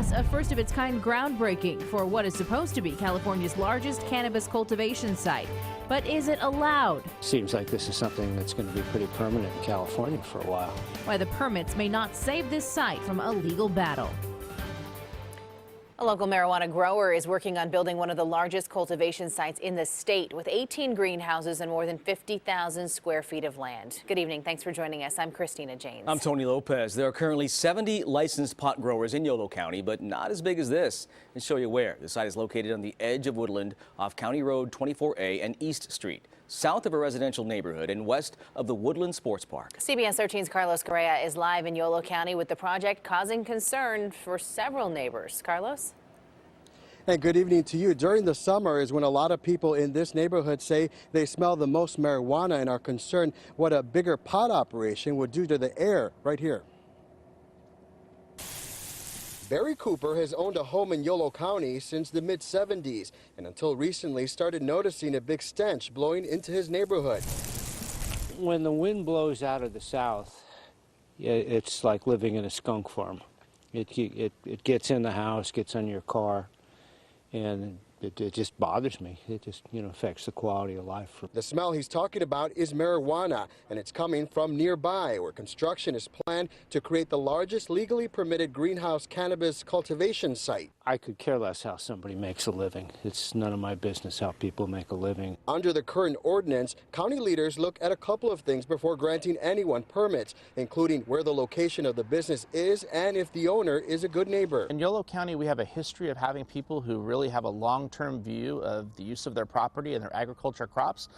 Plus, a first-of-its-kind groundbreaking for what is supposed to be California's largest cannabis cultivation site. But is it allowed? Seems like this is something that's going to be pretty permanent in California for a while. Why the permits may not save this site from a legal battle. A local marijuana grower is working on building one of the largest cultivation sites in the state with 18 greenhouses and more than 50,000 square feet of land. Good evening. Thanks for joining us. I'm Christina James. I'm Tony Lopez. There are currently 70 licensed pot growers in Yolo County, but not as big as this. I'll show you where. The site is located on the edge of Woodland off County Road 24A and East Street, south of a residential neighborhood and west of the Woodland Sports Park. CBS 13's Carlos Correa is live in Yolo County with the project causing concern for several neighbors. Carlos? And good evening to you. During the summer is when a lot of people in this neighborhood say they smell the most marijuana and are concerned what a bigger pot operation would do to the air right here. Barry Cooper has owned a home in Yolo County since the mid-70s and until recently started noticing a big stench blowing into his neighborhood. When the wind blows out of the south, it's like living in a skunk farm. It gets in the house, gets on your car, and it just bothers me. It just, affects the quality of life. The smell he's talking about is marijuana, and it's coming from nearby, where construction is planned to create the largest legally permitted greenhouse cannabis cultivation site. I could care less how somebody makes a living. It's none of my business how people make a living. Under the current ordinance, county leaders look at a couple of things before granting anyone permits, including where the location of the business is and if the owner is a good neighbor. In Yolo County, we have a history of having people who really have a long-term view of the use of their property and their agriculture crops.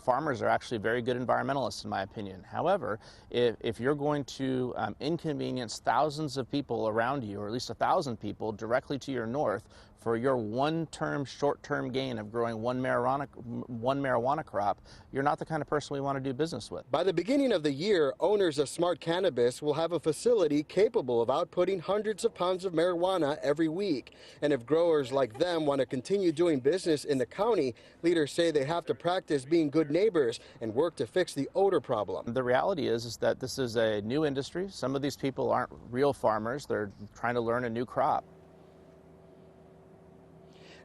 Farmers are actually very good environmentalists, in my opinion. However, if you're going to inconvenience thousands of people around you, or at least 1,000 people directly to your north, for your one-term, short-term gain of growing one marijuana crop, you're not the kind of person we want to do business with. By the beginning of the year, owners of Smart Cannabis will have a facility capable of outputting hundreds of pounds of marijuana every week. And if growers like them want to continue doing business in the county, leaders say they have to practice being good neighbors and work to fix the odor problem. The reality is that this is a new industry. Some of these people aren't real farmers. They're trying to learn a new crop.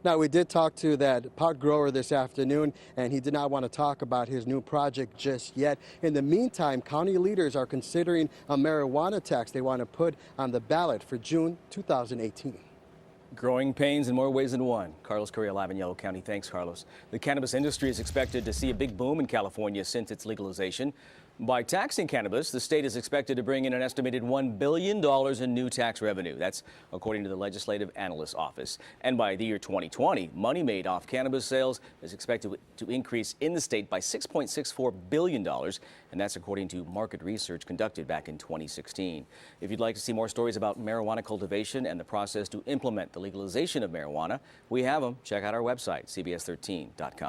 Now, we did talk to that pot grower this afternoon, and he did not want to talk about his new project just yet. In the meantime, county leaders are considering a marijuana tax they want to put on the ballot for June 2018. Growing pains in more ways than one. Carlos Correa live in Yolo County. Thanks, Carlos. The cannabis industry is expected to see a big boom in California since its legalization. By taxing cannabis, the state is expected to bring in an estimated $1 billion in new tax revenue. That's according to the Legislative Analyst's Office. And by the year 2020, money made off cannabis sales is expected to increase in the state by $6.64 billion. And that's according to market research conducted back in 2016. If you'd like to see more stories about marijuana cultivation and the process to implement the legalization of marijuana, we have them. Check out our website, cbs13.com.